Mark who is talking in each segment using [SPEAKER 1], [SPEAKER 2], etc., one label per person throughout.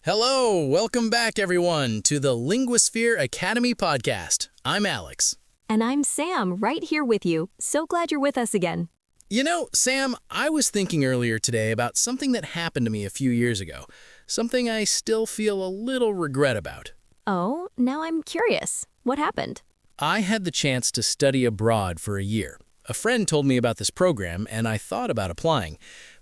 [SPEAKER 1] Hello, welcome back everyone to the Linguasphere Academy Podcast. I'm Alex.
[SPEAKER 2] And I'm Sam, right here with you. So glad you're with us again.
[SPEAKER 1] You know, Sam, I was thinking earlier today about something that happened to me a few years ago. Something I still feel a little regret about.
[SPEAKER 2] Oh, now I'm curious. What happened?
[SPEAKER 1] I had the chance to study abroad for a year. A friend told me about this program and I thought about applying.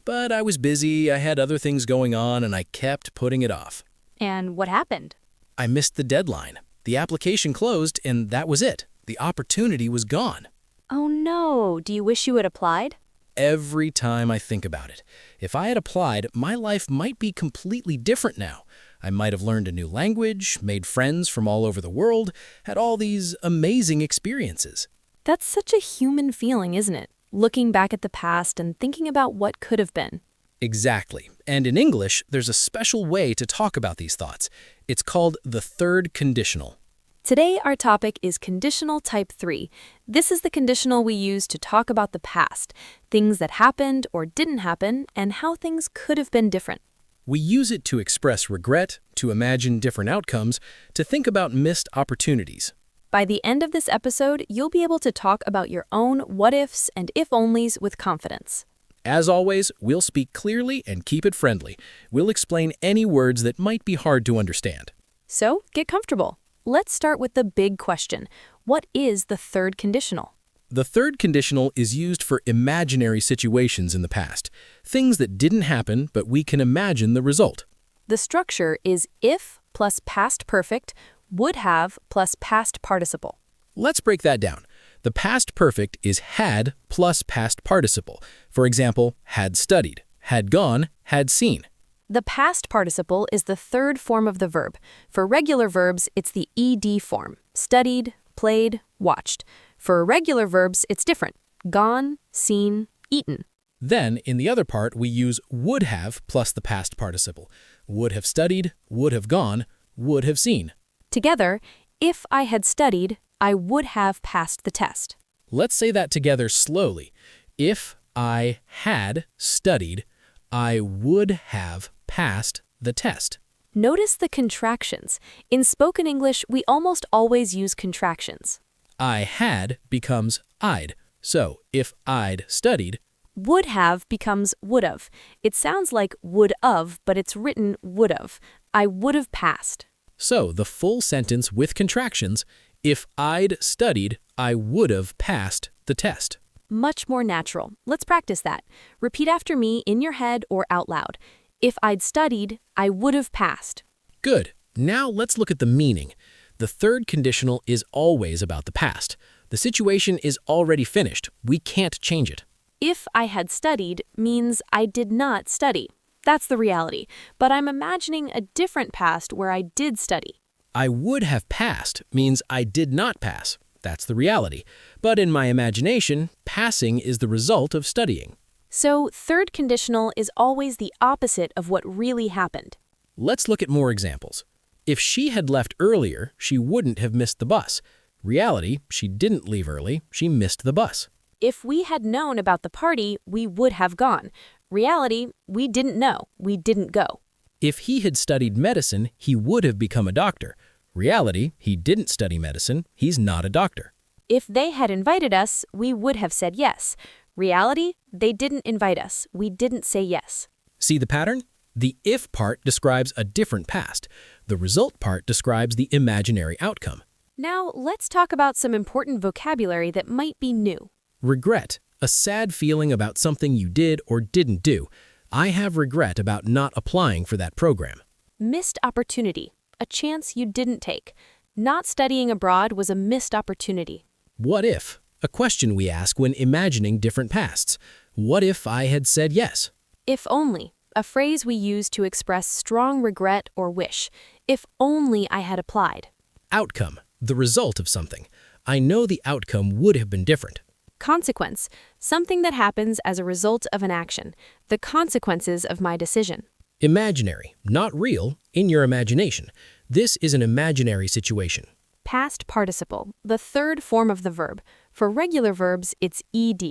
[SPEAKER 1] But I was busy, I had other things going on, and I kept putting it off.
[SPEAKER 2] And what happened?
[SPEAKER 1] I missed the deadline. The application closed, and that was it. The opportunity was gone.
[SPEAKER 2] Oh no, do you wish you had applied?
[SPEAKER 1] Every time I think about it. If I had applied, my life might be completely different now. I might have learned a new language, made friends from all over the world, had all these amazing experiences.
[SPEAKER 2] That's such a human feeling, isn't it? Looking back at the past and thinking about what could have been.
[SPEAKER 1] Exactly. And in English, there's a special way to talk about these thoughts. It's called the third conditional.
[SPEAKER 2] Today, our topic is Conditional Type Three. This is the conditional we use to talk about the past, things that happened or didn't happen, and how things could have been different.
[SPEAKER 1] We use it to express regret, to imagine different outcomes, to think about missed opportunities.
[SPEAKER 2] By the end of this episode, you'll be able to talk about your own what-ifs and if-onlys with confidence.
[SPEAKER 1] As always, we'll speak clearly and keep it friendly. We'll explain any words that might be hard to understand.
[SPEAKER 2] So, get comfortable. Let's start with the big question. What is the third conditional?
[SPEAKER 1] The third conditional is used for imaginary situations in the past, things that didn't happen, but we can imagine the result.
[SPEAKER 2] The structure is if plus past perfect, would have plus past participle.
[SPEAKER 1] Let's break that down. The past perfect is had plus past participle. For example, had studied, had gone, had seen.
[SPEAKER 2] The past participle is the third form of the verb. For regular verbs, it's the ed form. Studied, played, watched. For irregular verbs, it's different. Gone, seen, eaten.
[SPEAKER 1] Then, in the other part, we use would have plus the past participle. Would have studied, would have gone, would have seen.
[SPEAKER 2] Together, if I had studied, I would have passed the test.
[SPEAKER 1] Let's say that together slowly. If I had studied, I would have passed the test.
[SPEAKER 2] Notice the contractions. In spoken English, we almost always use contractions.
[SPEAKER 1] I had becomes I'd. So, if I'd studied,
[SPEAKER 2] Would have becomes would've. It sounds like would-of, but it's written would've. I would have passed.
[SPEAKER 1] so the full sentence with contractions, if I'd studied, I would have passed the test.
[SPEAKER 2] Much more natural. Let's practice that. Repeat after me in your head or out loud. If I'd studied, I would have passed.
[SPEAKER 1] Good. Now let's look at the meaning. The third conditional is always about the past. The situation is already finished. We can't change it.
[SPEAKER 2] If I had studied means I did not study. That's the reality. But I'm imagining a different past where I did study.
[SPEAKER 1] I would have passed means I did not pass. That's the reality. But in my imagination, passing is the result of studying.
[SPEAKER 2] So, third conditional is always the opposite of what really happened.
[SPEAKER 1] Let's look at more examples. If she had left earlier, she wouldn't have missed the bus. Reality, she didn't leave early, she missed the bus.
[SPEAKER 2] If we had known about the party, we would have gone. Reality, we didn't know. We didn't go.
[SPEAKER 1] If he had studied medicine, he would have become a doctor. Reality, he didn't study medicine, he's not a doctor.
[SPEAKER 2] If they had invited us, we would have said yes. Reality, they didn't invite us. We didn't say yes.
[SPEAKER 1] See the pattern? The if part describes a different past. The result part describes the imaginary outcome.
[SPEAKER 2] Now, let's talk about some important vocabulary that might be new.
[SPEAKER 1] Regret, a sad feeling about something you did or didn't do. I have regret about not applying for that program.
[SPEAKER 2] Missed opportunity, a chance you didn't take. Not studying abroad was a missed opportunity.
[SPEAKER 1] What if? A question we ask when imagining different pasts. What if I had said yes?
[SPEAKER 2] If only, a phrase we use to express strong regret or wish. If only I had applied.
[SPEAKER 1] Outcome, the result of something. I know the outcome would have been different.
[SPEAKER 2] Consequence, something that happens as a result of an action. The consequences of my decision.
[SPEAKER 1] Imaginary, not real, in your imagination. This is an imaginary situation.
[SPEAKER 2] Past participle, the third form of the verb. For regular verbs, it's ed.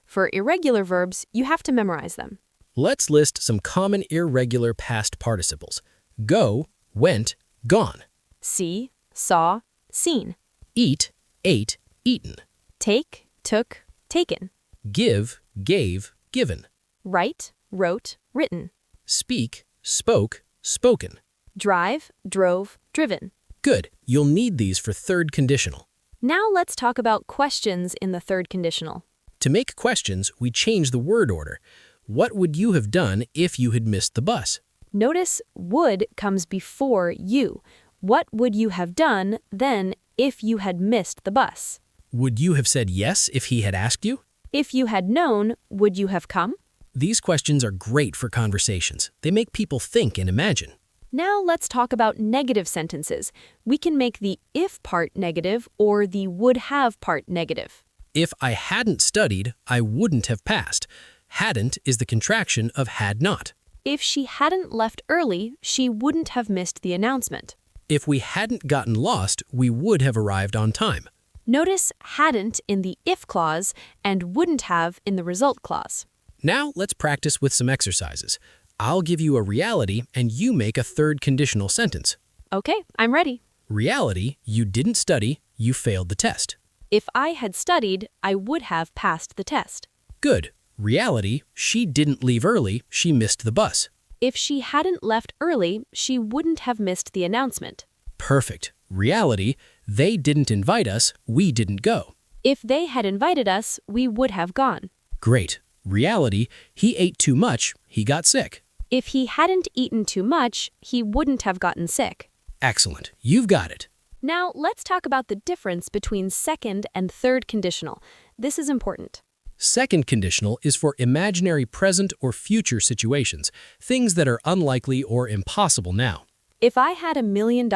[SPEAKER 2] For irregular verbs, you have to memorize them.
[SPEAKER 1] Let's list some common irregular past participles. Go, went, gone.
[SPEAKER 2] See, saw, seen.
[SPEAKER 1] Eat, ate, eaten.
[SPEAKER 2] Take, took, taken.
[SPEAKER 1] Give, gave, given.
[SPEAKER 2] Write, wrote, written.
[SPEAKER 1] Speak, spoke, spoken.
[SPEAKER 2] Drive, drove, driven.
[SPEAKER 1] Good. You'll need these for third conditional.
[SPEAKER 2] Now let's talk about questions in the third conditional.
[SPEAKER 1] To make questions, we change the word order. What would you have done if you had missed the bus?
[SPEAKER 2] Notice would comes before you. What would you have done then if you had missed the bus?
[SPEAKER 1] Would you have said yes if he had asked you?
[SPEAKER 2] If you had known, would you have come?
[SPEAKER 1] These questions are great for conversations. They make people think and imagine.
[SPEAKER 2] Now let's talk about negative sentences. We can make the if part negative or the would have part negative.
[SPEAKER 1] If I hadn't studied, I wouldn't have passed. Hadn't is the contraction of had not.
[SPEAKER 2] If she hadn't left early, she wouldn't have missed the announcement.
[SPEAKER 1] If we hadn't gotten lost, we would have arrived on time.
[SPEAKER 2] Notice hadn't in the if clause and wouldn't have in the result clause.
[SPEAKER 1] Now let's practice with some exercises. I'll give you a reality and you make a third conditional sentence.
[SPEAKER 2] Okay, I'm ready.
[SPEAKER 1] Reality, you didn't study, you failed the test.
[SPEAKER 2] If I had studied, I would have passed the test.
[SPEAKER 1] Good. Reality, she didn't leave early, she missed the bus.
[SPEAKER 2] If she hadn't left early, she wouldn't have missed the announcement.
[SPEAKER 1] Perfect. Reality, they didn't invite us, we didn't go.
[SPEAKER 2] If they had invited us, we would have gone.
[SPEAKER 1] Great. Reality, he ate too much, he got sick.
[SPEAKER 2] If he hadn't eaten too much, he wouldn't have gotten sick.
[SPEAKER 1] Excellent. You've got it.
[SPEAKER 2] Now, let's talk about the difference between second and third conditional. This is important.
[SPEAKER 1] Second conditional is for imaginary present or future situations, things that are unlikely or impossible now.
[SPEAKER 2] If I had $1 million,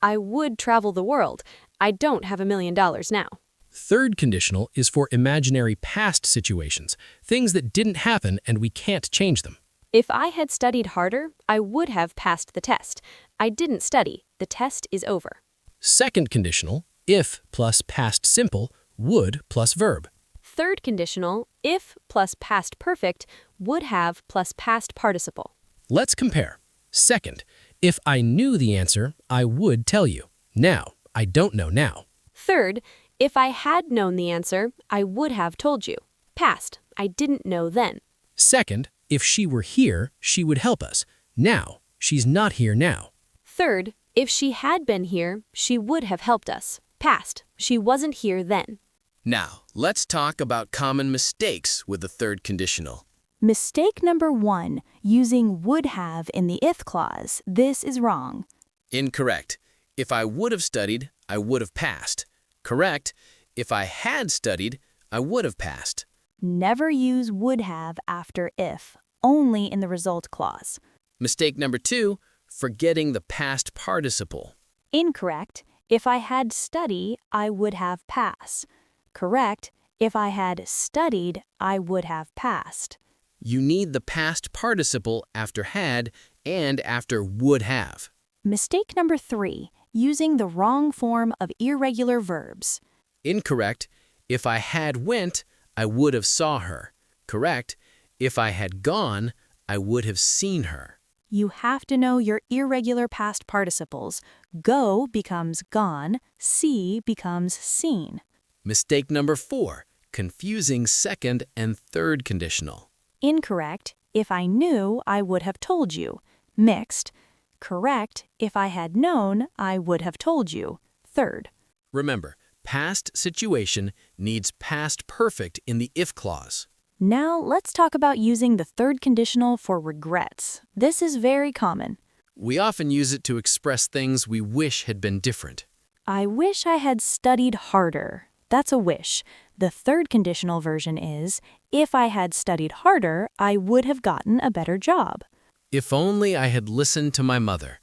[SPEAKER 2] I would travel the world. I don't have $1 million now.
[SPEAKER 1] Third conditional is for imaginary past situations, things that didn't happen and we can't change them.
[SPEAKER 2] If I had studied harder, I would have passed the test. I didn't study. The test is over.
[SPEAKER 1] Second conditional, if plus past simple, would plus verb.
[SPEAKER 2] Third conditional, if plus past perfect, would have plus past participle.
[SPEAKER 1] Let's compare. Second, if I knew the answer, I would tell you. Now, I don't know now.
[SPEAKER 2] Third, if I had known the answer, I would have told you. Past, I didn't know then.
[SPEAKER 1] Second, if she were here, she would help us. Now, she's not here now.
[SPEAKER 2] Third, if she had been here, she would have helped us. Past, she wasn't here then.
[SPEAKER 1] Now, let's talk about common mistakes with the third conditional.
[SPEAKER 3] Mistake number 1, using would have in the if clause. This is wrong.
[SPEAKER 1] Incorrect. If I would have studied, I would have passed. Correct. If I had studied, I would have passed.
[SPEAKER 3] Never use would have after if, only in the result clause.
[SPEAKER 1] Mistake number 2, forgetting the past participle.
[SPEAKER 3] Incorrect. If I had study, I would have pass. Correct. If I had studied, I would have passed.
[SPEAKER 1] You need the past participle after had and after would have.
[SPEAKER 3] Mistake number 3, using the wrong form of irregular verbs.
[SPEAKER 1] Incorrect. If I had went, I would have saw her. Correct. If I had gone, I would have seen her.
[SPEAKER 3] You have to know your irregular past participles. Go becomes gone, see becomes seen.
[SPEAKER 1] Mistake number 4, confusing second and third conditional.
[SPEAKER 3] Incorrect. If I knew, I would have told you. Mixed. Correct. If I had known, I would have told you. Third.
[SPEAKER 1] Remember, past situation needs past perfect in the if clause.
[SPEAKER 3] Now let's talk about using the third conditional for regrets. This is very common.
[SPEAKER 1] We often use it to express things we wish had been different.
[SPEAKER 3] I wish I had studied harder. That's a wish. The third conditional version is, if I had studied harder, I would have gotten a better job.
[SPEAKER 1] If only I had listened to my mother.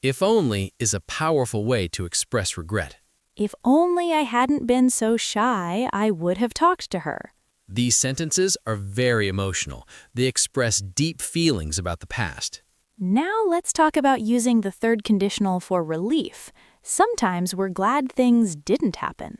[SPEAKER 1] If only is a powerful way to express regret.
[SPEAKER 3] If only I hadn't been so shy, I would have talked to her.
[SPEAKER 1] These sentences are very emotional. They express deep feelings about the past.
[SPEAKER 3] Now let's talk about using the third conditional for relief. Sometimes we're glad things didn't happen.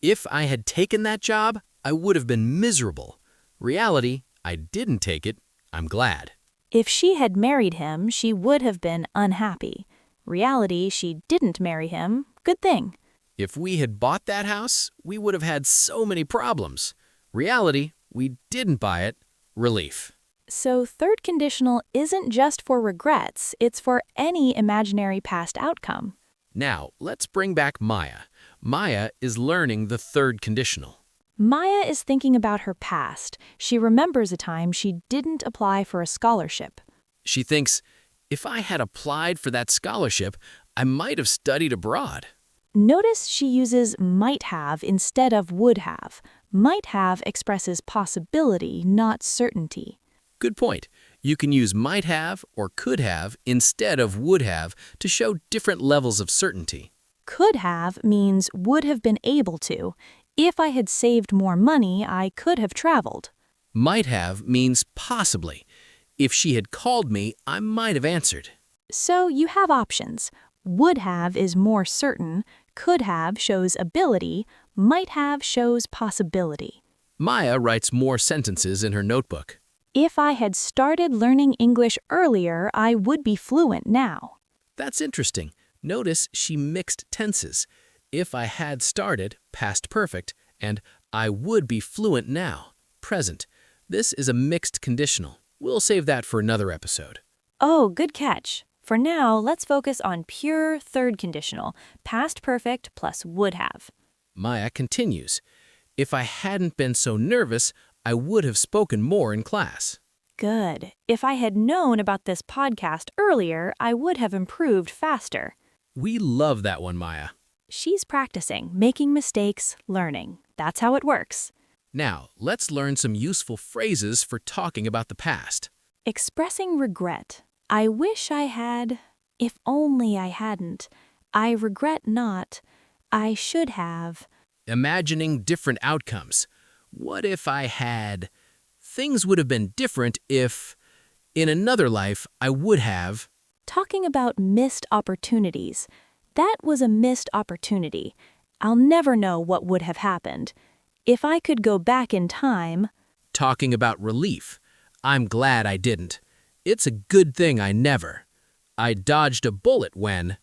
[SPEAKER 1] If I had taken that job, I would have been miserable. Reality, I didn't take it. I'm glad.
[SPEAKER 3] If she had married him, she would have been unhappy. Reality, she didn't marry him. Good thing.
[SPEAKER 1] If we had bought that house, we would have had so many problems. Reality, we didn't buy it. Relief.
[SPEAKER 3] So third conditional isn't just for regrets, it's for any imaginary past outcome.
[SPEAKER 1] Now, let's bring back Maya. Maya is learning the third conditional.
[SPEAKER 3] Maya is thinking about her past. She remembers a time she didn't apply for a scholarship.
[SPEAKER 1] She thinks, if I had applied for that scholarship, I might have studied abroad.
[SPEAKER 3] Notice she uses might have instead of would have. Might have expresses possibility, not certainty.
[SPEAKER 1] Good point. You can use might have or could have instead of would have to show different levels of certainty.
[SPEAKER 3] Could have means would have been able to. If I had saved more money, I could have traveled.
[SPEAKER 1] Might have means possibly. If she had called me, I might have answered.
[SPEAKER 3] So you have options. Would have is more certain, could have shows ability, might have shows possibility.
[SPEAKER 1] Maya writes more sentences in her notebook.
[SPEAKER 3] If I had started learning English earlier, I would be fluent now.
[SPEAKER 1] That's interesting. Notice she mixed tenses. If I had started, past perfect, and I would be fluent now, present. This is a mixed conditional. We'll save that for another episode.
[SPEAKER 3] Oh, good catch. For now, let's focus on pure third conditional, past perfect plus would have.
[SPEAKER 1] Maya continues, if I hadn't been so nervous, I would have spoken more in class.
[SPEAKER 3] Good. If I had known about this podcast earlier, I would have improved faster.
[SPEAKER 1] We love that one, Maya.
[SPEAKER 3] She's practicing, making mistakes, learning. That's how it works.
[SPEAKER 1] Now, let's learn some useful phrases for talking about the past.
[SPEAKER 3] Expressing regret. I wish I had. If only I hadn't. I regret not. I should have.
[SPEAKER 1] Imagining different outcomes. What if I had? Things would have been different if, in another life, I would have.
[SPEAKER 3] Talking about missed opportunities. That was a missed opportunity. I'll never know what would have happened. If I could go back in time.
[SPEAKER 1] Talking about relief. I'm glad I didn't. It's a good thing I never. I dodged a bullet when.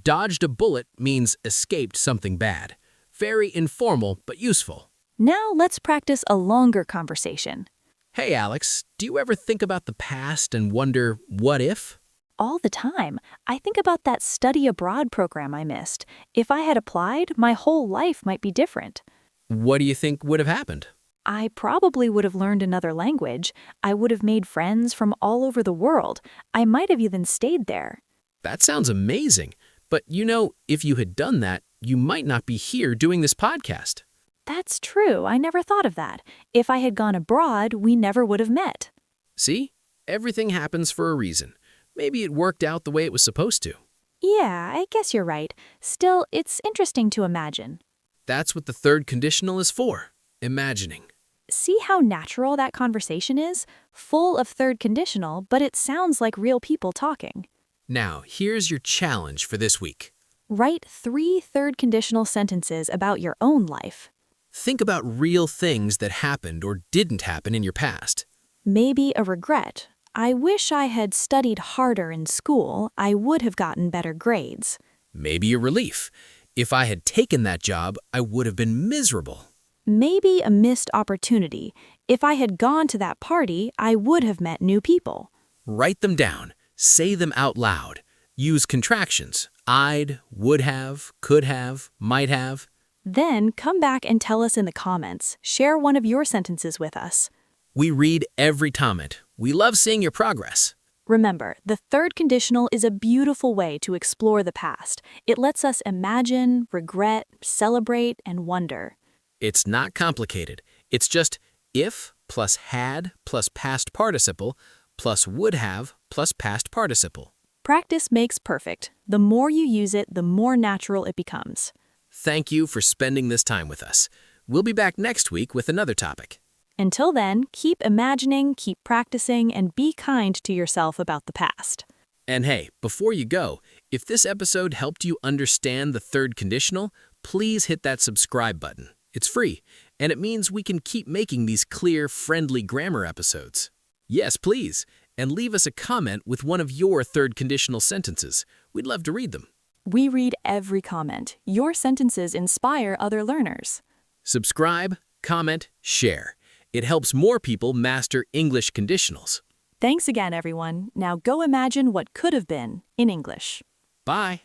[SPEAKER 1] Dodged a bullet means escaped something bad. Very informal but useful.
[SPEAKER 3] Now let's practice a longer conversation.
[SPEAKER 1] Hey, Alex, do you ever think about the past and wonder, what if?
[SPEAKER 3] All the time. I think about that study abroad program I missed. If I had applied, my whole life might be different.
[SPEAKER 1] What do you think would have happened?
[SPEAKER 3] I probably would have learned another language. I would have made friends from all over the world. I might have even stayed there.
[SPEAKER 1] That sounds amazing. But if you had done that, you might not be here doing this podcast.
[SPEAKER 3] That's true. I never thought of that. If I had gone abroad, we never would have met.
[SPEAKER 1] See? Everything happens for a reason. Maybe it worked out the way it was supposed to.
[SPEAKER 3] Yeah, I guess you're right. Still, it's interesting to imagine.
[SPEAKER 1] That's what the third conditional is for. Imagining.
[SPEAKER 3] See how natural that conversation is? Full of third conditional, but it sounds like real people talking.
[SPEAKER 1] Now, here's your challenge for this week.
[SPEAKER 3] Write 3 third conditional sentences about your own life.
[SPEAKER 1] Think about real things that happened or didn't happen in your past.
[SPEAKER 3] Maybe a regret. I wish I had studied harder in school. I would have gotten better grades.
[SPEAKER 1] Maybe a relief. If I had taken that job, I would have been miserable.
[SPEAKER 3] Maybe a missed opportunity. If I had gone to that party, I would have met new people.
[SPEAKER 1] Write them down. Say them out loud. Use contractions. I'd, would have, could have, might have.
[SPEAKER 3] Then come back and tell us in the comments. Share one of your sentences with us.
[SPEAKER 1] We read every comment. We love seeing your progress.
[SPEAKER 3] Remember, the third conditional is a beautiful way to explore the past. It lets us imagine, regret, celebrate, and wonder.
[SPEAKER 1] It's not complicated. It's just if plus had plus past participle plus would have plus past participle.
[SPEAKER 3] Practice makes perfect. The more you use it, the more natural it becomes.
[SPEAKER 1] Thank you for spending this time with us. We'll be back next week with another topic.
[SPEAKER 3] Until then, keep imagining, keep practicing, and be kind to yourself about the past.
[SPEAKER 1] And hey, before you go, if this episode helped you understand the third conditional, please hit that subscribe button. It's free, and it means we can keep making these clear, friendly grammar episodes. Yes, please. and leave us a comment with one of your third conditional sentences. We'd love to read them.
[SPEAKER 3] We read every comment. Your sentences inspire other learners.
[SPEAKER 1] Subscribe, comment, share. It helps more people master English conditionals.
[SPEAKER 3] Thanks again, everyone. Now go imagine what could have been in English.
[SPEAKER 1] Bye.